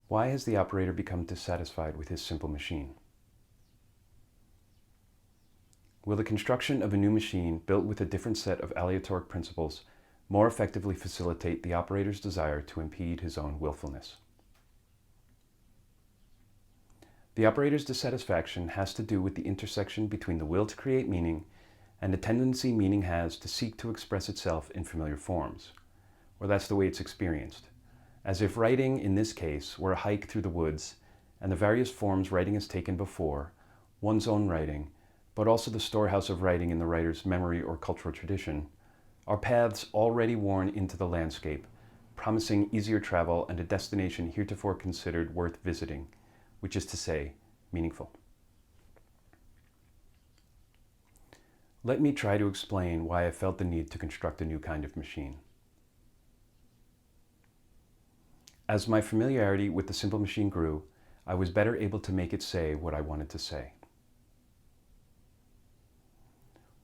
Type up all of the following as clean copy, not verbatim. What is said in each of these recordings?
Why has the operator become dissatisfied with his simple machine? Will the construction of a new machine built with a different set of aleatoric principles more effectively facilitate the operator's desire to impede his own willfulness? The operator's dissatisfaction has to do with the intersection between the will to create meaning and the tendency meaning has to seek to express itself in familiar forms, or that's the way it's experienced, as if writing, in this case, were a hike through the woods, and the various forms writing has taken before, one's own writing, but also the storehouse of writing in the writer's memory or cultural tradition, are paths already worn into the landscape, promising easier travel and a destination heretofore considered worth visiting, which is to say, meaningful. Let me try to explain why I felt the need to construct a new kind of machine. As my familiarity with the simple machine grew, I was better able to make it say what I wanted to say.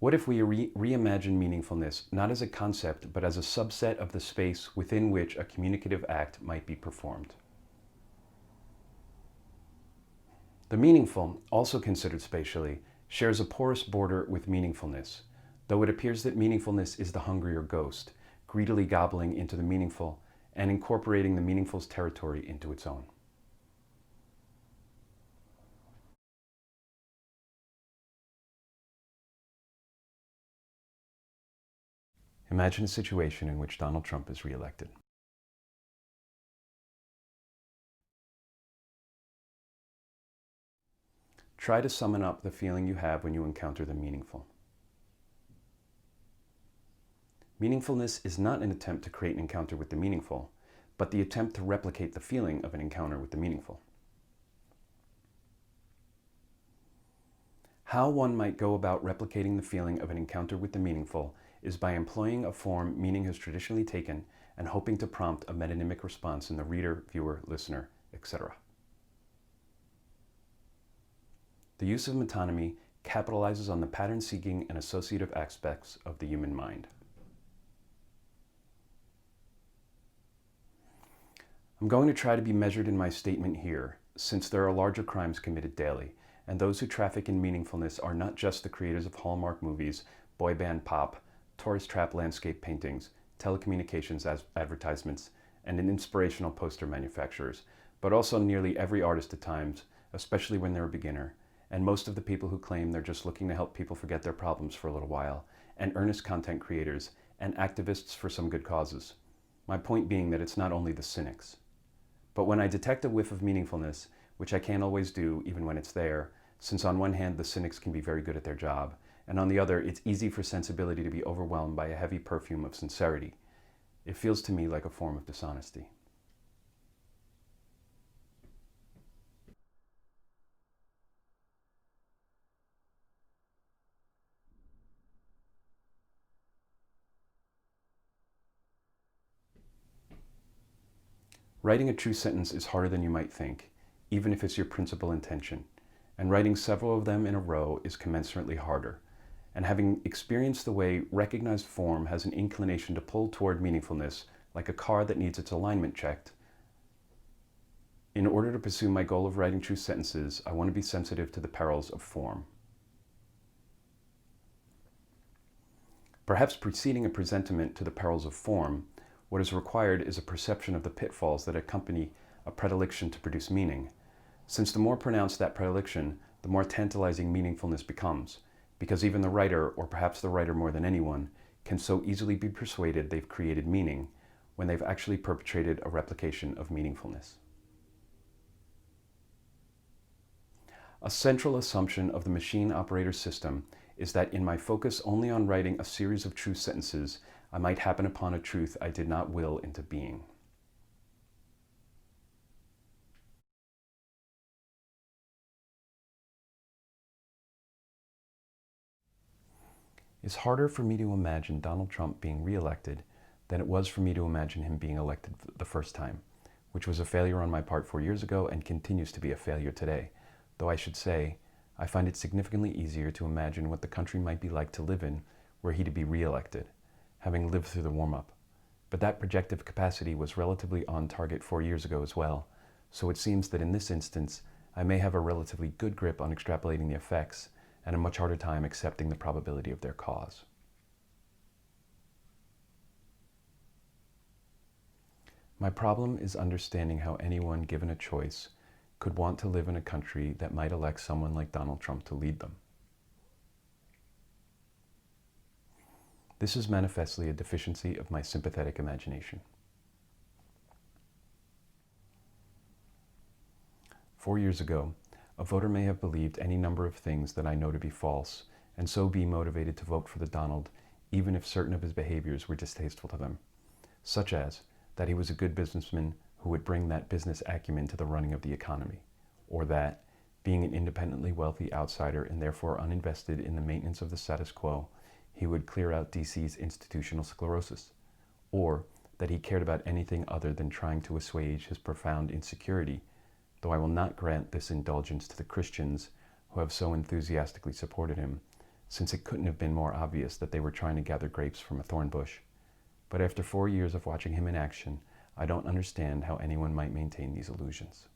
What if we reimagine meaningfulness not as a concept, but as a subset of the space within which a communicative act might be performed? The meaningful, also considered spatially, shares a porous border with meaningfulness, though it appears that meaningfulness is the hungrier ghost, greedily gobbling into the meaningful and incorporating the meaningful's territory into its own. Imagine a situation in which Donald Trump is reelected. Try to summon up the feeling you have when you encounter the meaningful. Meaningfulness is not an attempt to create an encounter with the meaningful, but the attempt to replicate the feeling of an encounter with the meaningful. How one might go about replicating the feeling of an encounter with the meaningful is by employing a form meaning has traditionally taken and hoping to prompt a metonymic response in the reader, viewer, listener, etc. The use of metonymy capitalizes on the pattern-seeking and associative aspects of the human mind. I'm going to try to be measured in my statement here, since there are larger crimes committed daily, and those who traffic in meaningfulness are not just the creators of Hallmark movies, boy band pop, tourist trap landscape paintings, telecommunications advertisements, and inspirational poster manufacturers, but also nearly every artist at times, especially when they're a beginner, and most of the people who claim they're just looking to help people forget their problems for a little while, and earnest content creators, and activists for some good causes. My point being that it's not only the cynics. But when I detect a whiff of meaningfulness, which I can't always do even when it's there, since on one hand the cynics can be very good at their job, and on the other it's easy for sensibility to be overwhelmed by a heavy perfume of sincerity, it feels to me like a form of dishonesty. Writing a true sentence is harder than you might think, even if it's your principal intention, and writing several of them in a row is commensurately harder. And having experienced the way recognized form has an inclination to pull toward meaningfulness, like a car that needs its alignment checked, in order to pursue my goal of writing true sentences, I want to be sensitive to the perils of form. Perhaps preceding a presentiment to the perils of form, what is required is a perception of the pitfalls that accompany a predilection to produce meaning, since the more pronounced that predilection, the more tantalizing meaningfulness becomes, because even the writer, or perhaps the writer more than anyone, can so easily be persuaded they've created meaning when they've actually perpetrated a replication of meaningfulness. A central assumption of the machine operator system is that in my focus only on writing a series of true sentences, I might happen upon a truth I did not will into being. It's harder for me to imagine Donald Trump being reelected than it was for me to imagine him being elected the first time, which was a failure on my part 4 years ago and continues to be a failure today. Though I should say, I find it significantly easier to imagine what the country might be like to live in were he to be reelected, having lived through the warm-up. But that projective capacity was relatively on target 4 years ago as well, So it seems that in this instance, I may have a relatively good grip on extrapolating the effects and a much harder time accepting the probability of their cause. My problem is understanding how anyone given a choice could want to live in a country that might elect someone like Donald Trump to lead them. This is manifestly a deficiency of my sympathetic imagination. 4 years ago, a voter may have believed any number of things that I know to be false, and so be motivated to vote for the Donald, even if certain of his behaviors were distasteful to them, such as that he was a good businessman who would bring that business acumen to the running of the economy, or that, being an independently wealthy outsider and therefore uninvested in the maintenance of the status quo, he would clear out DC's institutional sclerosis, or that he cared about anything other than trying to assuage his profound insecurity, though I will not grant this indulgence to the Christians who have so enthusiastically supported him, since it couldn't have been more obvious that they were trying to gather grapes from a thorn bush. But after 4 years of watching him in action, I don't understand how anyone might maintain these illusions.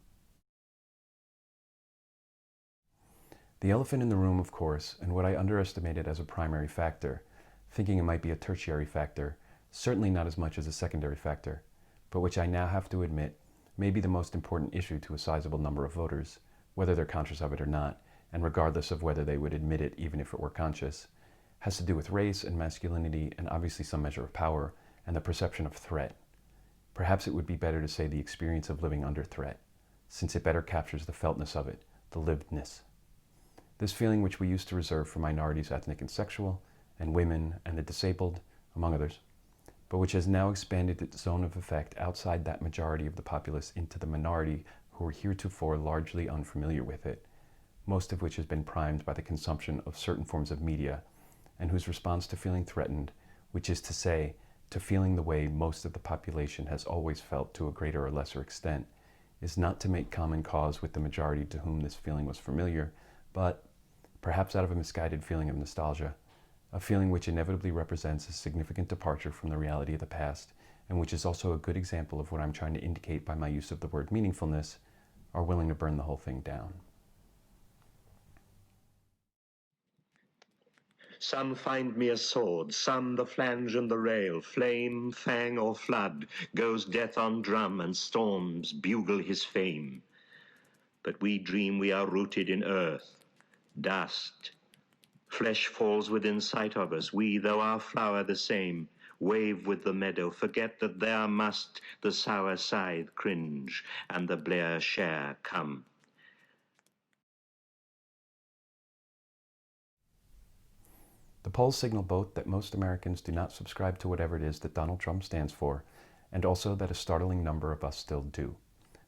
The elephant in the room, of course, and what I underestimated as a primary factor, thinking it might be a tertiary factor, certainly not as much as a secondary factor, but which I now have to admit may be the most important issue to a sizable number of voters, whether they're conscious of it or not, and regardless of whether they would admit it even if it were conscious, has to do with race and masculinity and obviously some measure of power and the perception of threat. Perhaps it would be better to say the experience of living under threat, since it better captures the feltness of it, the livedness. This feeling which we used to reserve for minorities, ethnic and sexual, and women and the disabled, among others, but which has now expanded its zone of effect outside that majority of the populace into the minority who were heretofore largely unfamiliar with it, most of which has been primed by the consumption of certain forms of media, and whose response to feeling threatened, which is to say, to feeling the way most of the population has always felt to a greater or lesser extent, is not to make common cause with the majority to whom this feeling was familiar, but, perhaps out of a misguided feeling of nostalgia, a feeling which inevitably represents a significant departure from the reality of the past, and which is also a good example of what I'm trying to indicate by my use of the word meaningfulness, are willing to burn the whole thing down. Some find me a sword, some the flange and the rail, flame, fang, or flood, goes death on drum and storms bugle his fame. But we dream we are rooted in earth, dust. Flesh falls within sight of us, we, though our flower the same, wave with the meadow, forget that there must the sour scythe cringe, and the blear share come. The polls signal both that most Americans do not subscribe to whatever it is that Donald Trump stands for, and also that a startling number of us still do.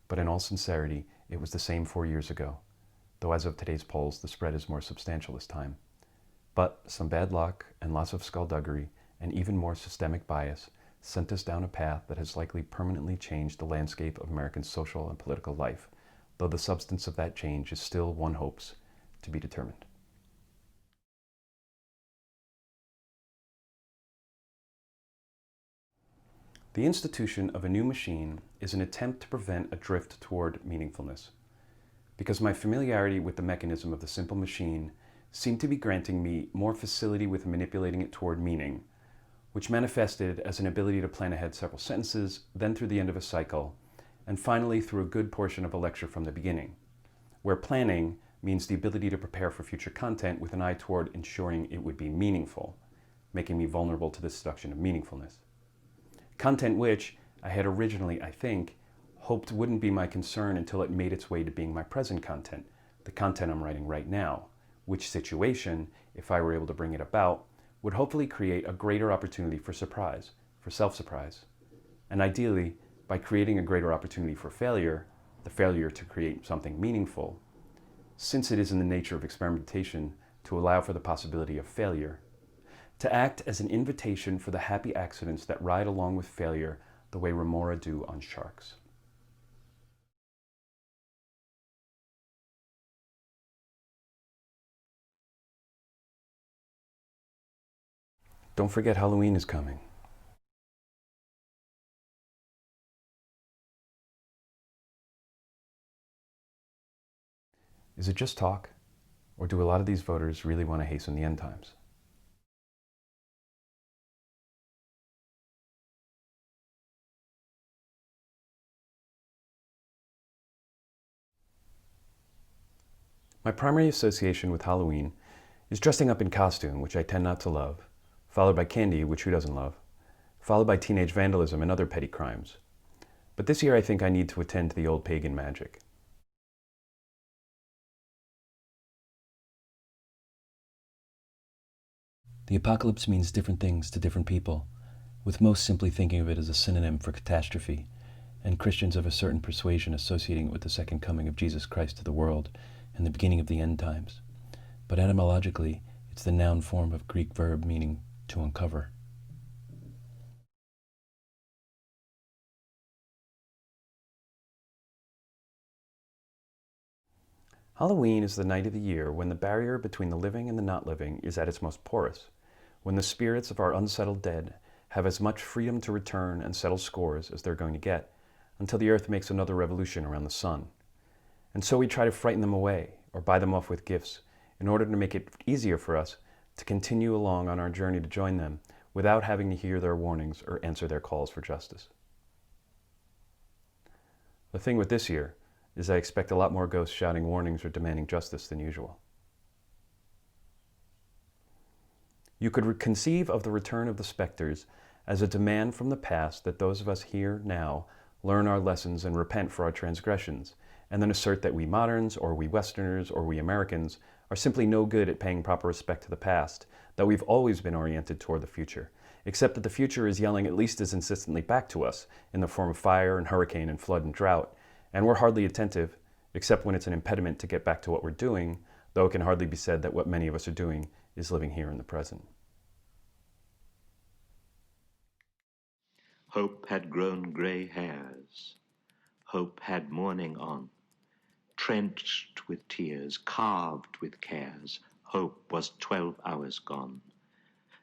But in all sincerity, it was the same 4 years ago, though as of today's polls, the spread is more substantial this time. But some bad luck and lots of skullduggery and even more systemic bias sent us down a path that has likely permanently changed the landscape of American social and political life, though the substance of that change is still, one hopes, to be determined. The institution of a new machine is an attempt to prevent a drift toward meaningfulness. Because my familiarity with the mechanism of the simple machine seemed to be granting me more facility with manipulating it toward meaning, which manifested as an ability to plan ahead several sentences, then through the end of a cycle, and finally through a good portion of a lecture from the beginning, where planning means the ability to prepare for future content with an eye toward ensuring it would be meaningful, making me vulnerable to the seduction of meaningfulness. Content which I had originally, I think, hoped wouldn't be my concern until it made its way to being my present content, the content I'm writing right now, which situation, if I were able to bring it about, would hopefully create a greater opportunity for surprise, for self-surprise. And ideally, by creating a greater opportunity for failure, the failure to create something meaningful, since it is in the nature of experimentation to allow for the possibility of failure, to act as an invitation for the happy accidents that ride along with failure the way remora do on sharks. Don't forget Halloween is coming. Is it just talk? Or do a lot of these voters really want to hasten the end times? My primary association with Halloween is dressing up in costume, which I tend not to love, followed by candy, which who doesn't love, followed by teenage vandalism and other petty crimes. But this year I think I need to attend to the old pagan magic. The apocalypse means different things to different people, with most simply thinking of it as a synonym for catastrophe, and Christians of a certain persuasion associating it with the second coming of Jesus Christ to the world and the beginning of the end times. But etymologically, it's the noun form of Greek verb meaning to uncover. Halloween is the night of the year when the barrier between the living and the not living is at its most porous, when the spirits of our unsettled dead have as much freedom to return and settle scores as they're going to get, until the earth makes another revolution around the sun. And so we try to frighten them away, or buy them off with gifts, in order to make it easier for us to continue along on our journey to join them without having to hear their warnings or answer their calls for justice. The thing with this year is I expect a lot more ghosts shouting warnings or demanding justice than usual. You could conceive of the return of the specters as a demand from the past that those of us here now learn our lessons and repent for our transgressions, and then assert that we moderns, or we Westerners, or we Americans are simply no good at paying proper respect to the past, that we've always been oriented toward the future, except that the future is yelling at least as insistently back to us in the form of fire and hurricane and flood and drought, and we're hardly attentive, except when it's an impediment to get back to what we're doing, though it can hardly be said that what many of us are doing is living here in the present. Hope had grown grey hairs. Hope had mourning on. Trenched with tears, carved with cares, hope was 12 hours gone.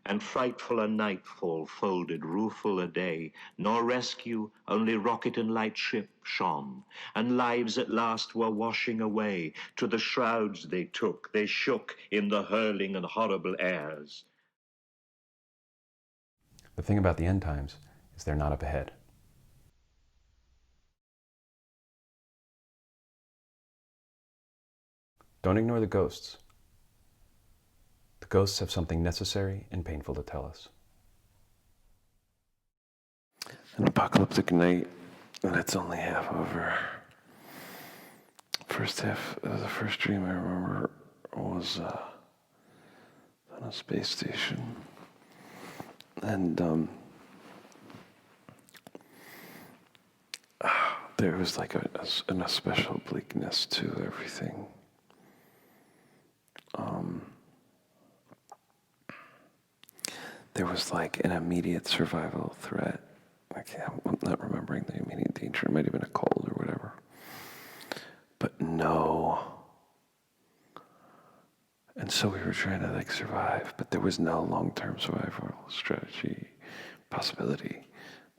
And frightful a nightfall folded rueful a day, nor rescue, only rocket and lightship shone, and lives at last were washing away. To the shrouds they took, they shook in the hurling and horrible airs. The thing about the end times is they're not up ahead. Don't ignore the ghosts. The ghosts have something necessary and painful to tell us. An apocalyptic night, and it's only half over. First half, the first dream I remember was on a space station, and there was like a special bleakness to everything. There was like an immediate survival threat. I'm not remembering the immediate danger. It might have been a cold or whatever. But no. And so we were trying to like survive, but there was no long-term survival strategy possibility.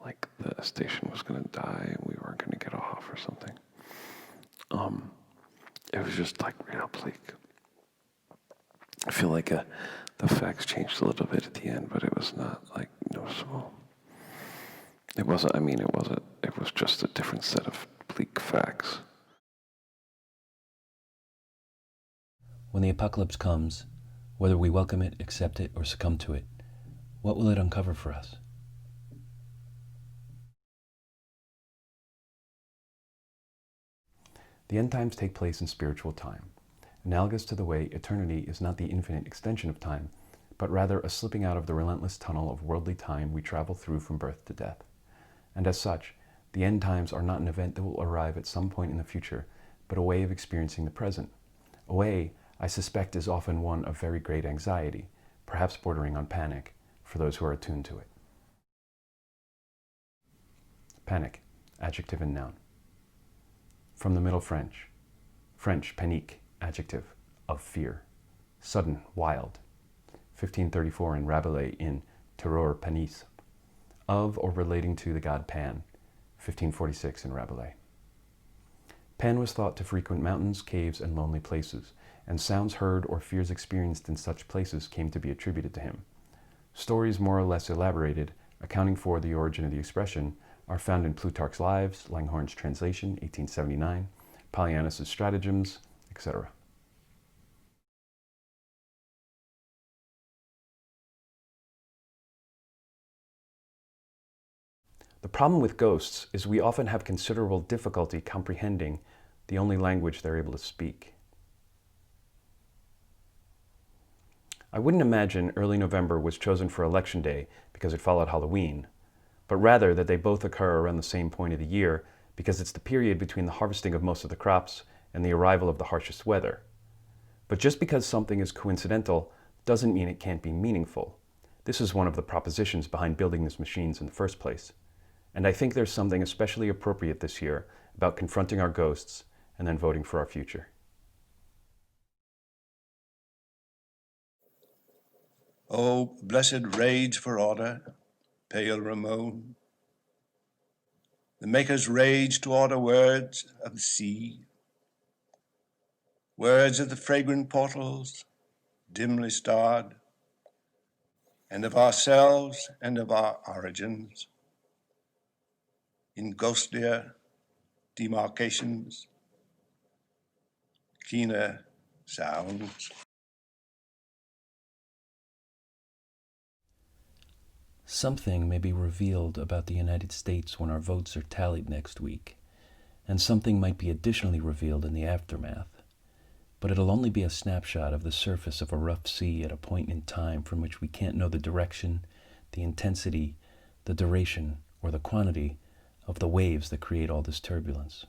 Like the station was going to die and we weren't going to get off or something. It was just like real bleak. I feel like the facts changed a little bit at the end, but it was not like noticeable. It was just a different set of bleak facts. When the apocalypse comes, whether we welcome it, accept it, or succumb to it, what will it uncover for us? The end times take place in spiritual time, analogous to the way eternity is not the infinite extension of time, but rather a slipping out of the relentless tunnel of worldly time we travel through from birth to death. And as such, the end times are not an event that will arrive at some point in the future, but a way of experiencing the present. A way, I suspect, is often one of very great anxiety, perhaps bordering on panic, for those who are attuned to it. Panic, adjective and noun. From the Middle French. French, panique, adjective, of fear. Sudden, wild. 1534 in Rabelais in Terror Panis. Of or relating to the god Pan. 1546 in Rabelais. Pan was thought to frequent mountains, caves, and lonely places, and sounds heard or fears experienced in such places came to be attributed to him. Stories more or less elaborated, accounting for the origin of the expression, are found in Plutarch's Lives, Langhorne's translation, 1879, Polyanus' Stratagems, etc. The problem with ghosts is we often have considerable difficulty comprehending the only language they're able to speak. I wouldn't imagine early November was chosen for Election Day because it followed Halloween, but rather that they both occur around the same point of the year because it's the period between the harvesting of most of the crops and the arrival of the harshest weather. But just because something is coincidental doesn't mean it can't be meaningful. This is one of the propositions behind building these machines in the first place. And I think there's something especially appropriate this year about confronting our ghosts and then voting for our future. O blessed rage for order, pale Ramon. The makers rage to order words of the sea, words of the fragrant portals, dimly starred, and of ourselves and of our origins, in ghostlier demarcations, keener sounds. Something may be revealed about the United States when our votes are tallied next week, and something might be additionally revealed in the aftermath. But it'll only be a snapshot of the surface of a rough sea at a point in time from which we can't know the direction, the intensity, the duration, or the quantity of the waves that create all this turbulence.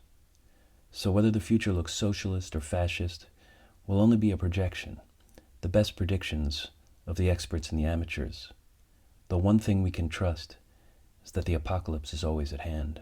So whether the future looks socialist or fascist will only be a projection, the best predictions of the experts and the amateurs. The one thing we can trust is that the apocalypse is always at hand.